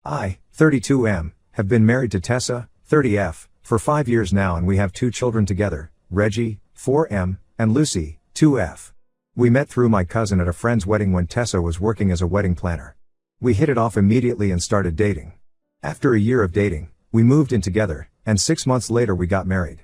I, 32M, have been married to Tessa, 30F, for 5 years now and we have 2 children together, Reggie, 4M, and Lucy, 2F. We met through my cousin at a friend's wedding when Tessa was working as a wedding planner. We hit it off immediately and started dating. After a year of dating, we moved in together, and 6 months later we got married.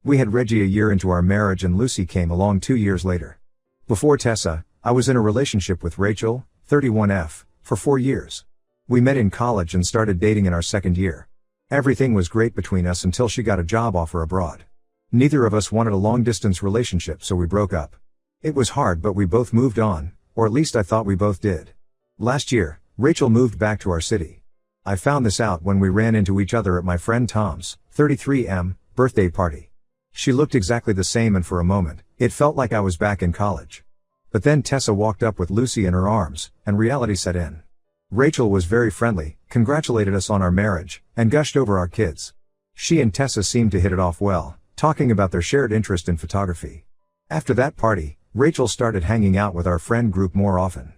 We had Reggie a year into our marriage and Lucy came along 2 years later. Before Tessa, I was in a relationship with Rachel, 31F, for 4 years. We met in college and started dating in our second year. Everything was great between us until she got a job offer abroad. Neither of us wanted a long-distance relationship, so we broke up. It was hard, but we both moved on, or at least I thought we both did. Last year, Rachel moved back to our city. I found this out when we ran into each other at my friend Tom's, 33M, birthday party. She looked exactly the same and for a moment, it felt like I was back in college. But then Tessa walked up with Lucy in her arms, and reality set in. Rachel was very friendly, congratulated us on our marriage, and gushed over our kids. She and Tessa seemed to hit it off well, talking about their shared interest in photography. After that party, Rachel started hanging out with our friend group more often.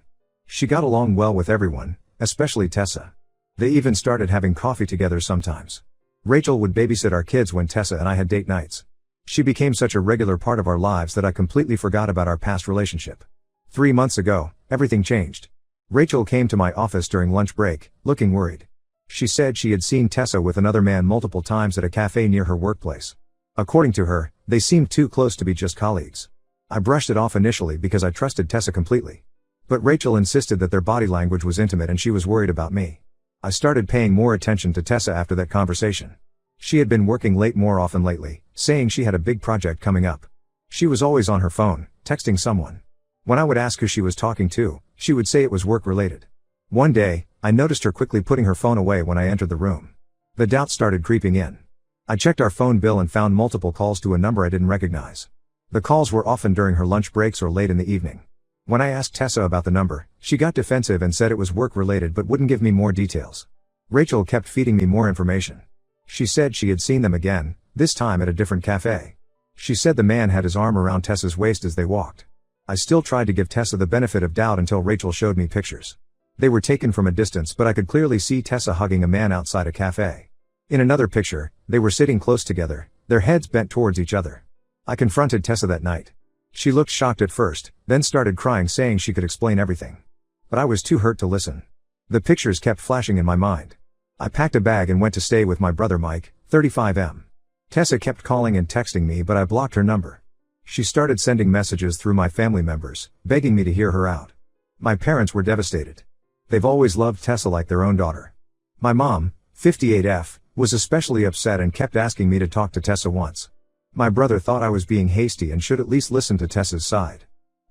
She got along well with everyone, especially Tessa. They even started having coffee together sometimes. Rachel would babysit our kids when Tessa and I had date nights. She became such a regular part of our lives that I completely forgot about our past relationship. 3 months ago, everything changed. Rachel came to my office during lunch break, looking worried. She said she had seen Tessa with another man multiple times at a cafe near her workplace. According to her, they seemed too close to be just colleagues. I brushed it off initially because I trusted Tessa completely. But Rachel insisted that their body language was intimate and she was worried about me. I started paying more attention to Tessa after that conversation. She had been working late more often lately, saying she had a big project coming up. She was always on her phone, texting someone. When I would ask who she was talking to, she would say it was work-related. One day, I noticed her quickly putting her phone away when I entered the room. The doubt started creeping in. I checked our phone bill and found multiple calls to a number I didn't recognize. The calls were often during her lunch breaks or late in the evening. When I asked Tessa about the number, she got defensive and said it was work-related but wouldn't give me more details. Rachel kept feeding me more information. She said she had seen them again, this time at a different cafe. She said the man had his arm around Tessa's waist as they walked. I still tried to give Tessa the benefit of doubt until Rachel showed me pictures. They were taken from a distance but I could clearly see Tessa hugging a man outside a cafe. In another picture, they were sitting close together, their heads bent towards each other. I confronted Tessa that night. She looked shocked at first, then started crying saying she could explain everything. But I was too hurt to listen. The pictures kept flashing in my mind. I packed a bag and went to stay with my brother Mike, 35M. Tessa kept calling and texting me but I blocked her number. She started sending messages through my family members, begging me to hear her out. My parents were devastated. They've always loved Tessa like their own daughter. My mom, 58F, was especially upset and kept asking me to talk to Tessa once. My brother thought I was being hasty and should at least listen to Tessa's side.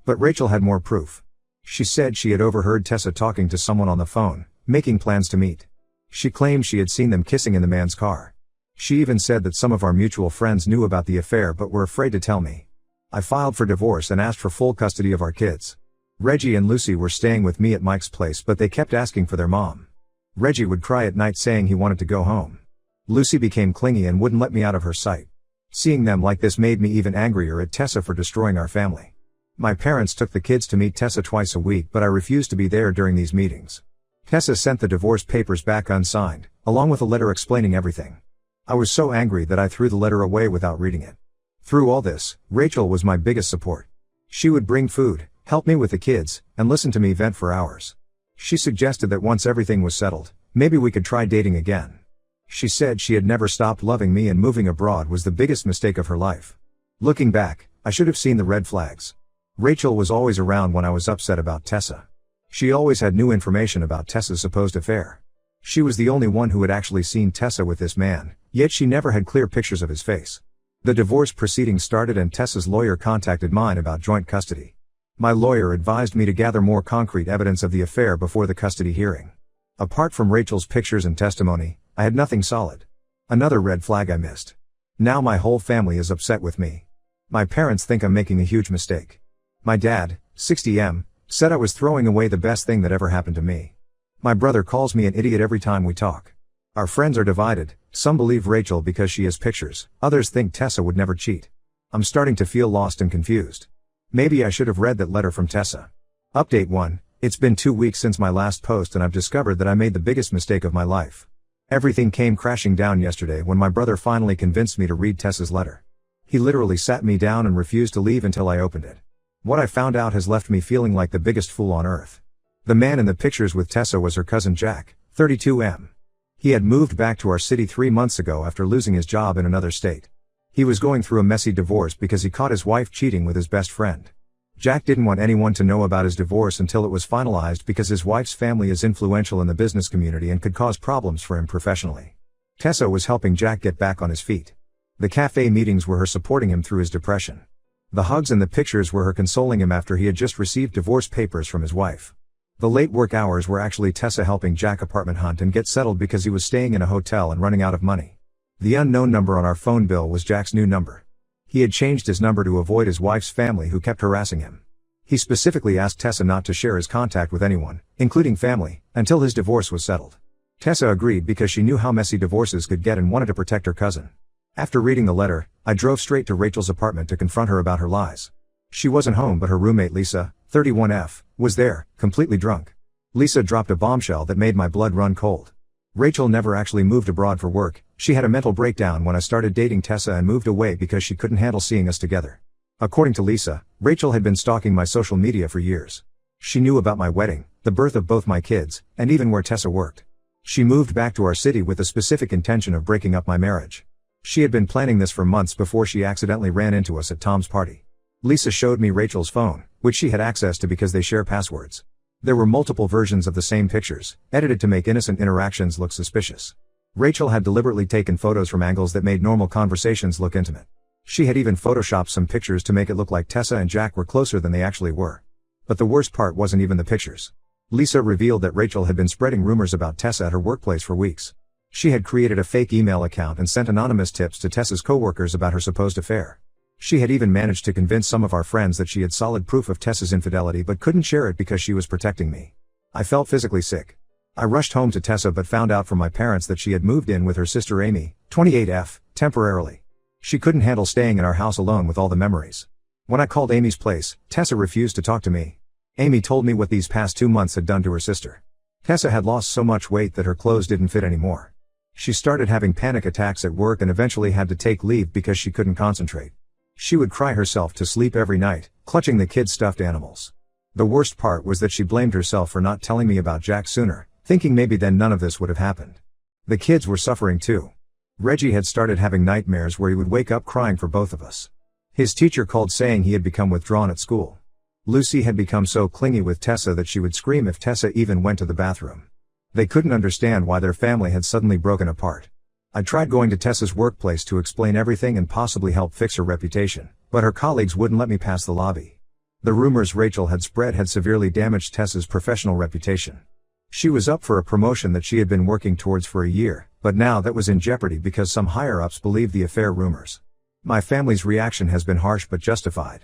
But Rachel had more proof. She said she had overheard Tessa talking to someone on the phone, making plans to meet. She claimed she had seen them kissing in the man's car. She even said that some of our mutual friends knew about the affair but were afraid to tell me. I filed for divorce and asked for full custody of our kids. Reggie and Lucy were staying with me at Mike's place but they kept asking for their mom. Reggie would cry at night saying he wanted to go home. Lucy became clingy and wouldn't let me out of her sight. Seeing them like this made me even angrier at Tessa for destroying our family. My parents took the kids to meet Tessa twice a week but I refused to be there during these meetings. Tessa sent the divorce papers back unsigned, along with a letter explaining everything. I was so angry that I threw the letter away without reading it. Through all this, Rachel was my biggest support. She would bring food, help me with the kids, and listen to me vent for hours. She suggested that once everything was settled, maybe we could try dating again. She said she had never stopped loving me and moving abroad was the biggest mistake of her life. Looking back, I should have seen the red flags. Rachel was always around when I was upset about Tessa. She always had new information about Tessa's supposed affair. She was the only one who had actually seen Tessa with this man, yet she never had clear pictures of his face. The divorce proceedings started and Tessa's lawyer contacted mine about joint custody. My lawyer advised me to gather more concrete evidence of the affair before the custody hearing. Apart from Rachel's pictures and testimony, I had nothing solid. Another red flag I missed. Now my whole family is upset with me. My parents think I'm making a huge mistake. My dad, 60M, said I was throwing away the best thing that ever happened to me. My brother calls me an idiot every time we talk. Our friends are divided, some believe Rachel because she has pictures, others think Tessa would never cheat. I'm starting to feel lost and confused. Maybe I should have read that letter from Tessa. Update 1, It's been 2 weeks since my last post and I've discovered that I made the biggest mistake of my life. Everything came crashing down yesterday when my brother finally convinced me to read Tessa's letter. He literally sat me down and refused to leave until I opened it. What I found out has left me feeling like the biggest fool on earth. The man in the pictures with Tessa was her cousin Jack, 32M. He had moved back to our city 3 months ago after losing his job in another state. He was going through a messy divorce because he caught his wife cheating with his best friend. Jack didn't want anyone to know about his divorce until it was finalized because his wife's family is influential in the business community and could cause problems for him professionally. Tessa was helping Jack get back on his feet. The cafe meetings were her supporting him through his depression. The hugs and the pictures were her consoling him after he had just received divorce papers from his wife. The late work hours were actually Tessa helping Jack apartment hunt and get settled because he was staying in a hotel and running out of money. The unknown number on our phone bill was Jack's new number. He had changed his number to avoid his wife's family who kept harassing him. He specifically asked Tessa not to share his contact with anyone, including family, until his divorce was settled. Tessa agreed because she knew how messy divorces could get and wanted to protect her cousin. After reading the letter, I drove straight to Rachel's apartment to confront her about her lies. She wasn't home but her roommate Lisa, 31F, was there, completely drunk. Lisa dropped a bombshell that made my blood run cold. Rachel never actually moved abroad for work. She had a mental breakdown when I started dating Tessa and moved away because she couldn't handle seeing us together. According to Lisa, Rachel had been stalking my social media for years. She knew about my wedding, the birth of both my kids, and even where Tessa worked. She moved back to our city with the specific intention of breaking up my marriage. She had been planning this for months before she accidentally ran into us at Tom's party. Lisa showed me Rachel's phone, which she had access to because they share passwords. There were multiple versions of the same pictures, edited to make innocent interactions look suspicious. Rachel had deliberately taken photos from angles that made normal conversations look intimate. She had even photoshopped some pictures to make it look like Tessa and Jack were closer than they actually were. But the worst part wasn't even the pictures. Lisa revealed that Rachel had been spreading rumors about Tessa at her workplace for weeks. She had created a fake email account and sent anonymous tips to Tessa's coworkers about her supposed affair. She had even managed to convince some of our friends that she had solid proof of Tessa's infidelity but couldn't share it because she was protecting me. I felt physically sick. I rushed home to Tessa but found out from my parents that she had moved in with her sister Amy, 28F, temporarily. She couldn't handle staying in our house alone with all the memories. When I called Amy's place, Tessa refused to talk to me. Amy told me what these past 2 months had done to her sister. Tessa had lost so much weight that her clothes didn't fit anymore. She started having panic attacks at work and eventually had to take leave because she couldn't concentrate. She would cry herself to sleep every night, clutching the kids' stuffed animals. The worst part was that she blamed herself for not telling me about Jack sooner, thinking maybe then none of this would have happened. The kids were suffering too. Reggie had started having nightmares where he would wake up crying for both of us. His teacher called saying he had become withdrawn at school. Lucy had become so clingy with Tessa that she would scream if Tessa even went to the bathroom. They couldn't understand why their family had suddenly broken apart. I tried going to Tessa's workplace to explain everything and possibly help fix her reputation, but her colleagues wouldn't let me pass the lobby. The rumors Rachel had spread had severely damaged Tessa's professional reputation. She was up for a promotion that she had been working towards for a year, but now that was in jeopardy because some higher-ups believed the affair rumors. My family's reaction has been harsh but justified.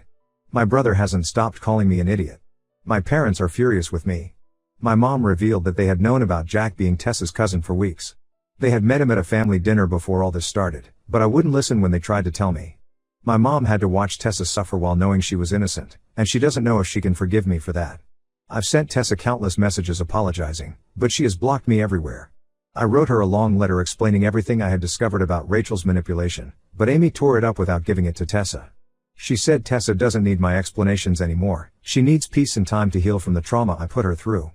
My brother hasn't stopped calling me an idiot. My parents are furious with me. My mom revealed that they had known about Jack being Tessa's cousin for weeks. They had met him at a family dinner before all this started, but I wouldn't listen when they tried to tell me. My mom had to watch Tessa suffer while knowing she was innocent, and she doesn't know if she can forgive me for that. I've sent Tessa countless messages apologizing, but she has blocked me everywhere. I wrote her a long letter explaining everything I had discovered about Rachel's manipulation, but Amy tore it up without giving it to Tessa. She said Tessa doesn't need my explanations anymore, she needs peace and time to heal from the trauma I put her through.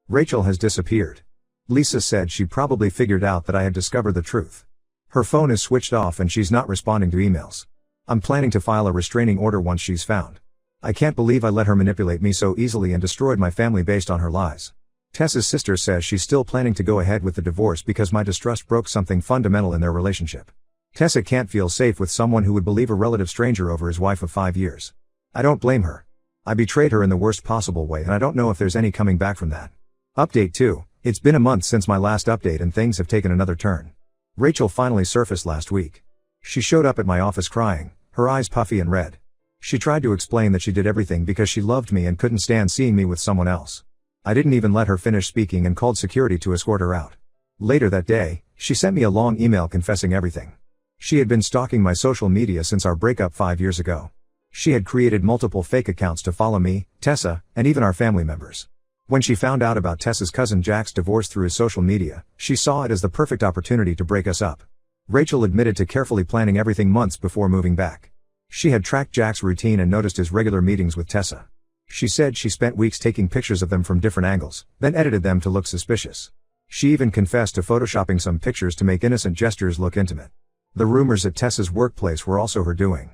Rachel has disappeared. Lisa said she probably figured out that I had discovered the truth. Her phone is switched off and she's not responding to emails. I'm planning to file a restraining order once she's found. I can't believe I let her manipulate me so easily and destroyed my family based on her lies. Tessa's sister says she's still planning to go ahead with the divorce because my distrust broke something fundamental in their relationship. Tessa can't feel safe with someone who would believe a relative stranger over his wife of 5 years. I don't blame her. I betrayed her in the worst possible way and I don't know if there's any coming back from that. Update 2. It's been a month since my last update and things have taken another turn. Rachel finally surfaced last week. She showed up at my office crying, her eyes puffy and red. She tried to explain that she did everything because she loved me and couldn't stand seeing me with someone else. I didn't even let her finish speaking and called security to escort her out. Later that day, she sent me a long email confessing everything. She had been stalking my social media since our breakup 5 years ago. She had created multiple fake accounts to follow me, Tessa, and even our family members. When she found out about Tessa's cousin Jack's divorce through his social media, she saw it as the perfect opportunity to break us up. Rachel admitted to carefully planning everything months before moving back. She had tracked Jack's routine and noticed his regular meetings with Tessa. She said she spent weeks taking pictures of them from different angles, then edited them to look suspicious. She even confessed to photoshopping some pictures to make innocent gestures look intimate. The rumors at Tessa's workplace were also her doing.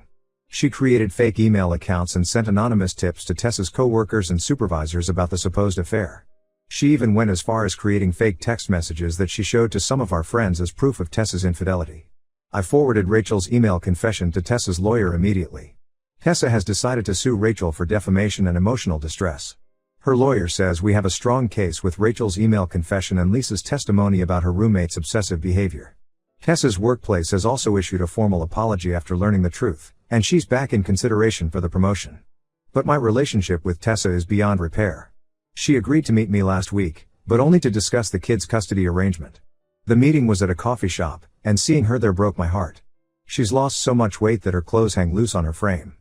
She created fake email accounts and sent anonymous tips to Tessa's co-workers and supervisors about the supposed affair. She even went as far as creating fake text messages that she showed to some of our friends as proof of Tessa's infidelity. I forwarded Rachel's email confession to Tessa's lawyer immediately. Tessa has decided to sue Rachel for defamation and emotional distress. Her lawyer says we have a strong case with Rachel's email confession and Lisa's testimony about her roommate's obsessive behavior. Tessa's workplace has also issued a formal apology after learning the truth, and she's back in consideration for the promotion. But my relationship with Tessa is beyond repair. She agreed to meet me last week, but only to discuss the kids' custody arrangement. The meeting was at a coffee shop, and seeing her there broke my heart. She's lost so much weight that her clothes hang loose on her frame.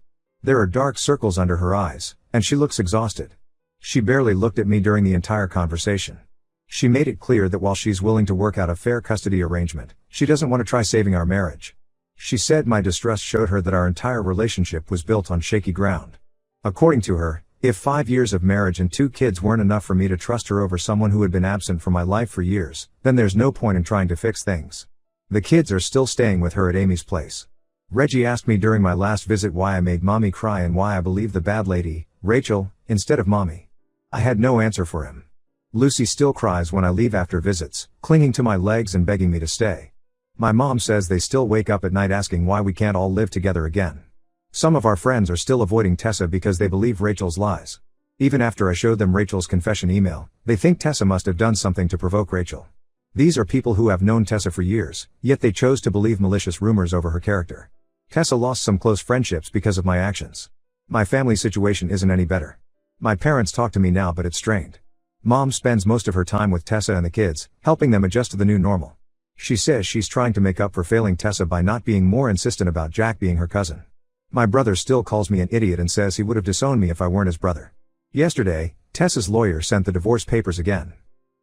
There are dark circles under her eyes, and she looks exhausted. She barely looked at me during the entire conversation. She made it clear that while she's willing to work out a fair custody arrangement, she doesn't want to try saving our marriage. She said my distress showed her that our entire relationship was built on shaky ground. According to her, if 5 years of marriage and 2 kids weren't enough for me to trust her over someone who had been absent from my life for years, then there's no point in trying to fix things. The kids are still staying with her at Amy's place. Reggie asked me during my last visit why I made Mommy cry and why I believed the bad lady, Rachel, instead of Mommy. I had no answer for him. Lucy still cries when I leave after visits, clinging to my legs and begging me to stay. My mom says they still wake up at night asking why we can't all live together again. Some of our friends are still avoiding Tessa because they believe Rachel's lies. Even after I showed them Rachel's confession email, they think Tessa must have done something to provoke Rachel. These are people who have known Tessa for years, yet they chose to believe malicious rumors over her character. Tessa lost some close friendships because of my actions. My family situation isn't any better. My parents talk to me now, but it's strained. Mom spends most of her time with Tessa and the kids, helping them adjust to the new normal. She says she's trying to make up for failing Tessa by not being more insistent about Jack being her cousin. My brother still calls me an idiot and says he would have disowned me if I weren't his brother. Yesterday, Tessa's lawyer sent the divorce papers again.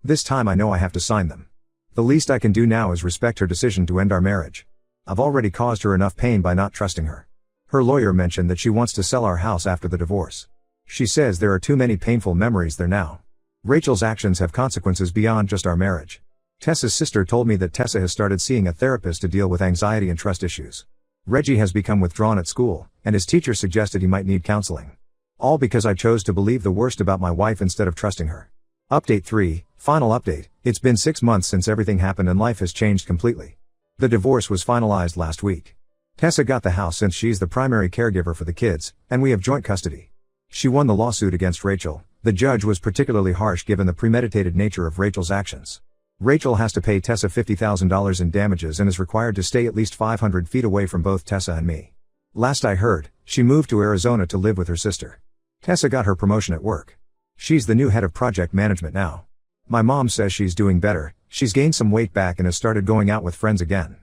This time I know I have to sign them. The least I can do now is respect her decision to end our marriage. I've already caused her enough pain by not trusting her. Her lawyer mentioned that she wants to sell our house after the divorce. She says there are too many painful memories there now. Rachel's actions have consequences beyond just our marriage. Tessa's sister told me that Tessa has started seeing a therapist to deal with anxiety and trust issues. Reggie has become withdrawn at school, and his teacher suggested he might need counseling. All because I chose to believe the worst about my wife instead of trusting her. Update 3, final update. It's been 6 months since everything happened and life has changed completely. The divorce was finalized last week. Tessa got the house since she's the primary caregiver for the kids, and we have joint custody. She won the lawsuit against Rachel. The judge was particularly harsh given the premeditated nature of Rachel's actions. Rachel has to pay Tessa $50,000 in damages and is required to stay at least 500 feet away from both Tessa and me. Last I heard, she moved to Arizona to live with her sister. Tessa got her promotion at work. She's the new head of project management now. My mom says she's doing better, she's gained some weight back and has started going out with friends again.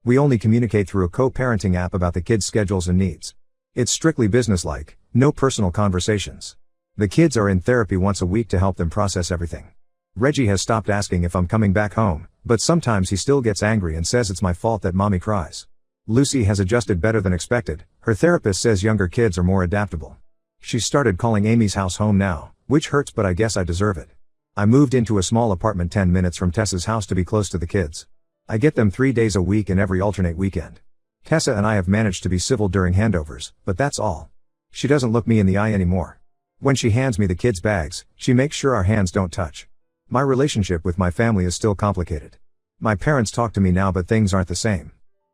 We only communicate through a co-parenting app about the kids' schedules and needs. It's strictly businesslike, no personal conversations. The kids are in therapy once a week to help them process everything. Reggie has stopped asking if I'm coming back home, but sometimes he still gets angry and says it's my fault that Mommy cries. Lucy has adjusted better than expected. Her therapist says younger kids are more adaptable. She's started calling Amy's house home now, which hurts, but I guess I deserve it. I moved into a small apartment 10 minutes from Tessa's house to be close to the kids. I get them 3 days a week and every alternate weekend. Tessa and I have managed to be civil during handovers, but that's all. She doesn't look me in the eye anymore. When she hands me the kids' bags, she makes sure our hands don't touch. My relationship with my family is still complicated. My parents talk to me now, but things aren't the same.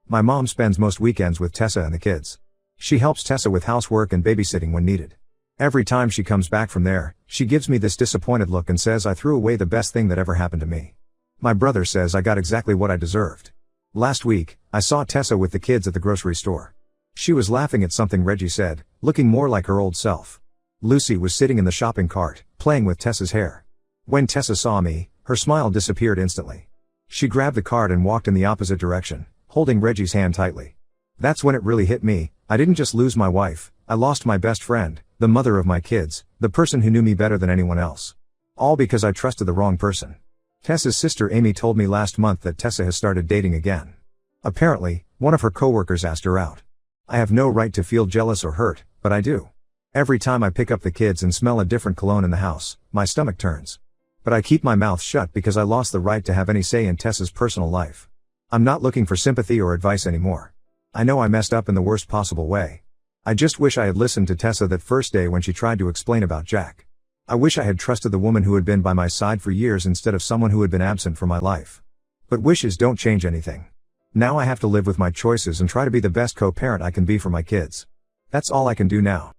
My mom spends most weekends with Tessa and the kids. She helps Tessa with housework and babysitting when needed. Every time she comes back from there, she gives me this disappointed look and says I threw away the best thing that ever happened to me. My brother says I got exactly what I deserved. Last week, I saw Tessa with the kids at the grocery store. She was laughing at something Reggie said, looking more like her old self. Lucy was sitting in the shopping cart, playing with Tessa's hair. When Tessa saw me, her smile disappeared instantly. She grabbed the cart and walked in the opposite direction, holding Reggie's hand tightly. That's when it really hit me. I didn't just lose my wife, I lost my best friend, the mother of my kids, the person who knew me better than anyone else. All because I trusted the wrong person. Tessa's sister Amy told me last month that Tessa has started dating again. Apparently, one of her coworkers asked her out. I have no right to feel jealous or hurt, but I do. Every time I pick up the kids and smell a different cologne in the house, my stomach turns. But I keep my mouth shut because I lost the right to have any say in Tessa's personal life. I'm not looking for sympathy or advice anymore. I know I messed up in the worst possible way. I just wish I had listened to Tessa that first day when she tried to explain about Jack. I wish I had trusted the woman who had been by my side for years instead of someone who had been absent from my life. But wishes don't change anything. Now I have to live with my choices and try to be the best co-parent I can be for my kids. That's all I can do now.